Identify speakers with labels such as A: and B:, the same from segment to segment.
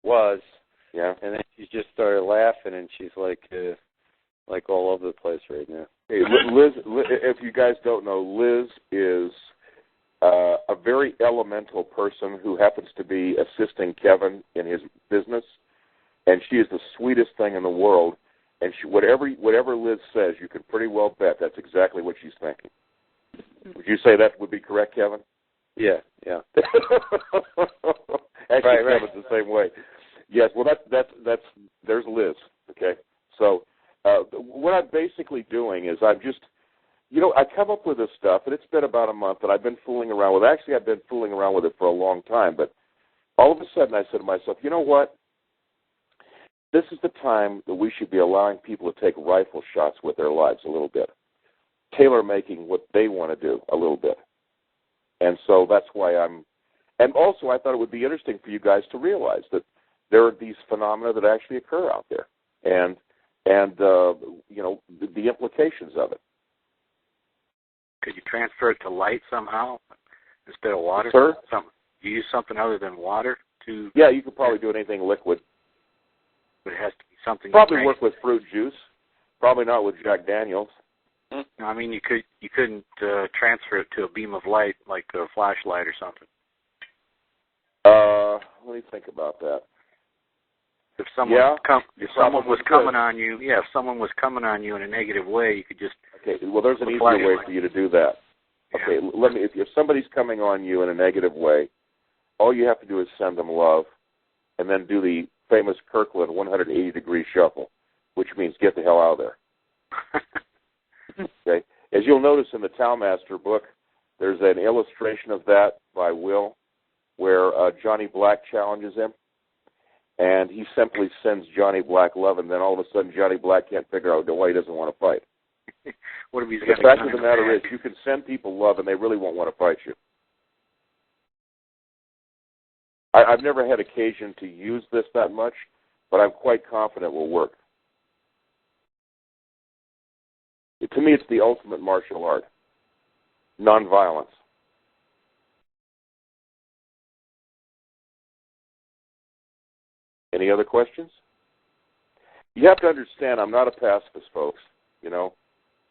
A: Was.
B: Yeah.
A: And then she just started laughing, and she's like all over the place right now.
B: Hey, Liz, if you guys don't know, Liz is a very elemental person who happens to be assisting Kevin in his business, and she is the sweetest thing in the world. And she, whatever Liz says, you can pretty well bet that's exactly what she's thinking. Would you say that would be correct, Kevin?
A: Yeah.
B: Actually,
A: right.
B: Kevin's the same way. Yes. Well, that's there's Liz. Okay. So what I'm basically doing is I'm just, I come up with this stuff, and it's been about a month, and I've been fooling around with it. Actually, I've been fooling around with it for a long time, but all of a sudden I said to myself, you know what? This is the time that we should be allowing people to take rifle shots with their lives a little bit, tailor-making what they want to do a little bit. And so that's why and also I thought it would be interesting for you guys to realize that there are these phenomena that actually occur out there, and the implications of it.
C: Could you transfer it to light somehow instead of water?
B: Sir?
C: You use something other than water to...
B: Yeah, you could probably do anything liquid.
C: But it has to be something...
B: Probably work with fruit juice. Probably not with Jack Daniels.
C: No, I mean, you couldn't transfer it to a beam of light like a flashlight or something.
B: Let me think about that.
C: If someone was coming on you in a negative way, you could just...
B: Okay, well, there's an easier way for you to do that. Okay,
C: yeah.
B: If somebody's coming on you in a negative way, all you have to do is send them love, and then do the famous Kirkland 180-degree shuffle, which means get the hell out of there. Okay, as you'll notice in the Towmaster book, there's an illustration of that by Will, where Johnny Black challenges him, and he simply sends Johnny Black love, and then all of a sudden Johnny Black can't figure out why he doesn't want to fight.
C: What if he's
B: the fact of the matter is, you can send people love, and they really won't want to fight you. I've never had occasion to use this that much, but I'm quite confident it will work. To me, it's the ultimate martial art. Nonviolence. Any other questions? You have to understand, I'm not a pacifist, folks.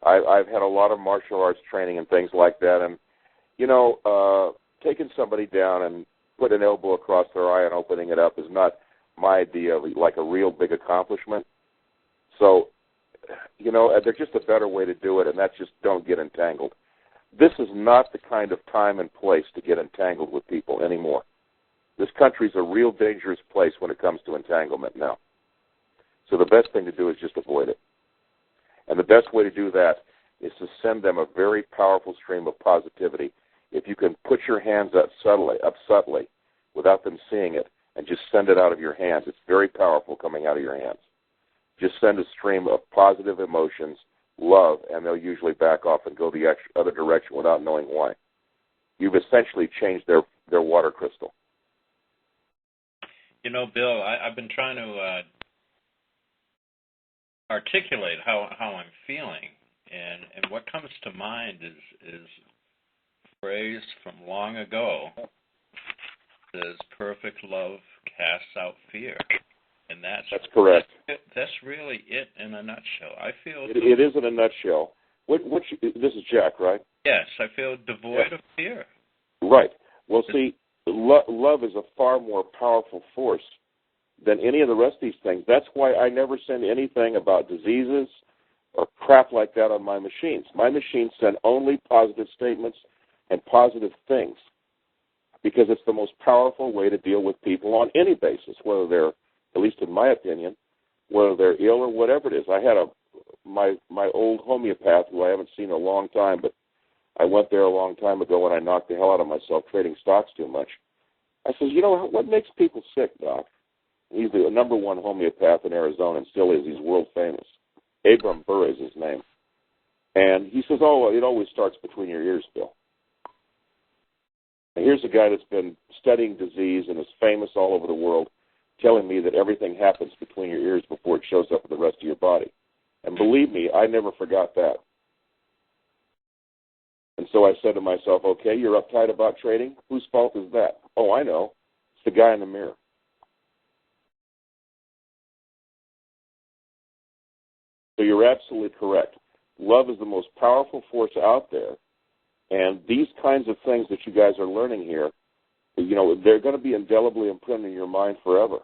B: I've had a lot of martial arts training and things like that, and, taking somebody down and putting an elbow across their eye and opening it up is not my idea of like a real big accomplishment. So, there's just a better way to do it, and that's just don't get entangled. This is not the kind of time and place to get entangled with people anymore. This country's a real dangerous place when it comes to entanglement now. So the best thing to do is just avoid it. And the best way to do that is to send them a very powerful stream of positivity. If you can put your hands up subtly, without them seeing it, and just send it out of your hands, it's very powerful coming out of your hands. Just send a stream of positive emotions, love, and they'll usually back off and go the other direction without knowing why. You've essentially changed their water crystal.
D: Bill, I've been trying to articulate how I'm feeling, and what comes to mind is a phrase from long ago. It says, "Perfect love casts out fear," and that's
B: correct.
D: That's really it in a nutshell. I feel
B: it is in a nutshell. This is Jack, right?
D: Yes, I feel devoid of fear.
B: Right. Well, see, love is a far more powerful force than any of the rest of these things. That's why I never send anything about diseases or crap like that on my machines. My machines send only positive statements and positive things because it's the most powerful way to deal with people on any basis, whether they're, at least in my opinion, whether they're ill or whatever it is. I had my old homeopath who I haven't seen in a long time, but I went there a long time ago when I knocked the hell out of myself trading stocks too much. I says, what makes people sick, Doc? He's the number one homeopath in Arizona and still is. He's world famous. Abram Burr is his name. And he says, it always starts between your ears, Bill. And here's a guy that's been studying disease and is famous all over the world, telling me that everything happens between your ears before it shows up in the rest of your body. And believe me, I never forgot that. And so I said to myself, okay, you're uptight about trading? Whose fault is that? Oh, I know. It's the guy in the mirror. So you're absolutely correct. Love is the most powerful force out there, and these kinds of things that you guys are learning here, they're going to be indelibly imprinted in your mind forever.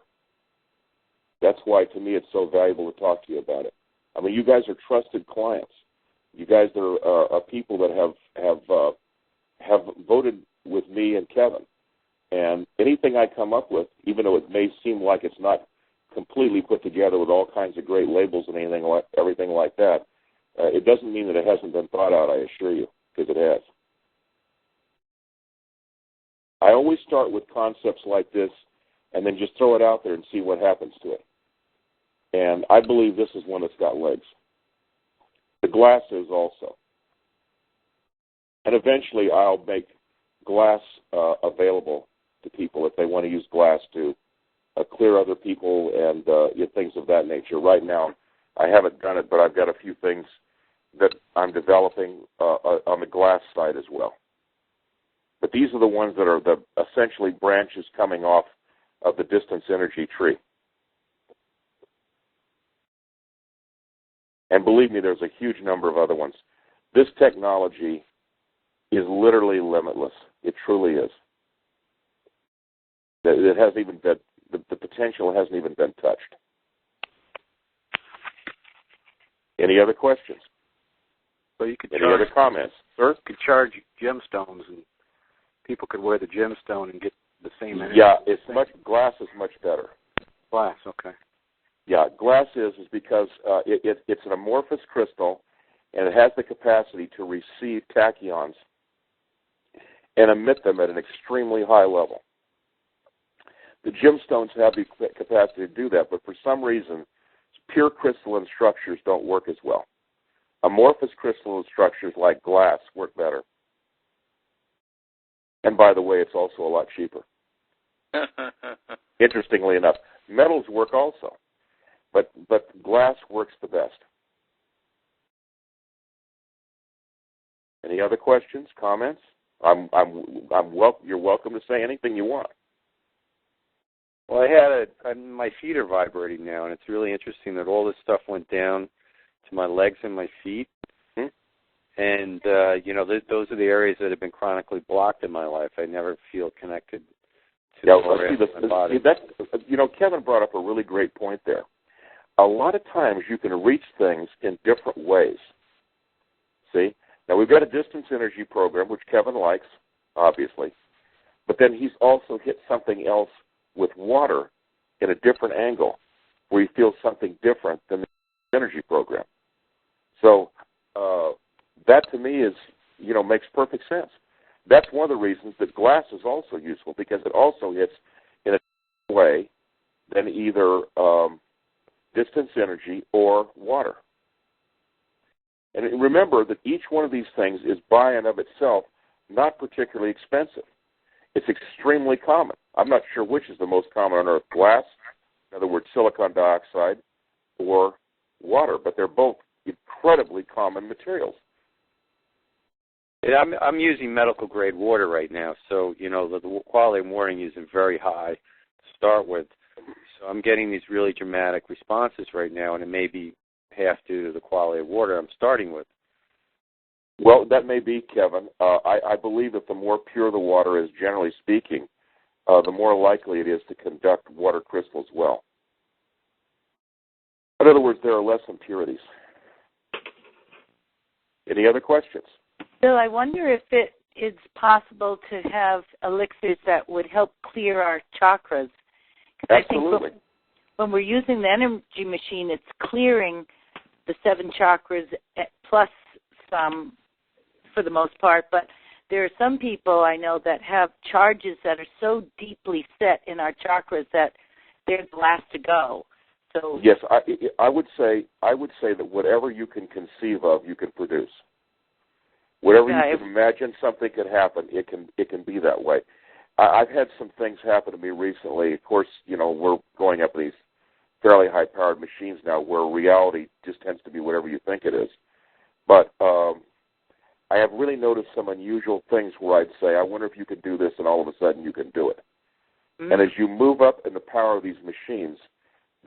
B: That's why, to me, it's so valuable to talk to you about it. I mean, you guys are trusted clients. You guys are people that have voted with me and Kevin. And anything I come up with, even though it may seem like it's not completely put together with all kinds of great labels and everything like that, it doesn't mean that it hasn't been thought out, I assure you, because it has. I always start with concepts like this and then just throw it out there and see what happens to it. And I believe this is one that's got legs. The glass is also. And eventually I'll make glass available to people if they want to use glass to clear other people and things of that nature. Right now I haven't done it, but I've got a few things that I'm developing on the glass side as well. But these are the ones that are the essentially branches coming off of the distance energy tree. And believe me, there's a huge number of other ones. This technology is literally limitless. It truly is. It hasn't even been, the potential hasn't even been touched. Any other questions?
C: So you could
B: Any other comments, sir?
C: You could charge gemstones, and people could wear the gemstone and get the same energy.
B: Yeah, glass is much better.
C: Glass, okay.
B: Yeah, glass is because it's an amorphous crystal, and it has the capacity to receive tachyons and emit them at an extremely high level. The gemstones have the capacity to do that, but for some reason, pure crystalline structures don't work as well. Amorphous crystalline structures like glass work better. And by the way, it's also a lot cheaper. Interestingly enough, metals work also, but glass works the best. Any other questions, comments? You're welcome to say anything you want.
E: Well, my feet are vibrating now, and it's really interesting that all this stuff went down to my legs and my feet. Mm-hmm. And, those are the areas that have been chronically blocked in my life. I never feel connected to my body.
B: Kevin brought up a really great point there. A lot of times you can reach things in different ways. See? Now, we've got a distance energy program, which Kevin likes, obviously. But then he's also hit something else with water in a different angle where he feels something different than the energy program. So that to me is, makes perfect sense. That's one of the reasons that glass is also useful, because it also hits in a different way than either distance energy or water. And remember that each one of these things is by and of itself not particularly expensive. It's extremely common. I'm not sure which is the most common on Earth, glass, in other words, silicon dioxide, or water, but they're both incredibly common materials.
E: I'm using medical-grade water right now, so, the quality of water I'm using is very high to start with. So I'm getting these really dramatic responses right now, and it may be half due to the quality of water I'm starting with.
B: Well, that may be, Kevin. I believe that the more pure the water is, generally speaking, the more likely it is to conduct water crystals well. In other words, there are less impurities. Any other questions?
F: Bill, I wonder if it's possible to have elixirs that would help clear our chakras.
B: Absolutely.
F: I think when we're using the energy machine, it's clearing the 7 chakras plus some for the most part, but there are some people I know that have charges that are so deeply set in our chakras that they're the last to go. So
B: yes, I would say that whatever you can conceive of, you can produce. Whatever you can imagine something could happen, it can be that way. I've had some things happen to me recently. Of course, we're going up these fairly high-powered machines now where reality just tends to be whatever you think it is. But I have really noticed some unusual things where I'd say, I wonder if you could do this, and all of a sudden you can do it. Mm-hmm. And as you move up in the power of these machines,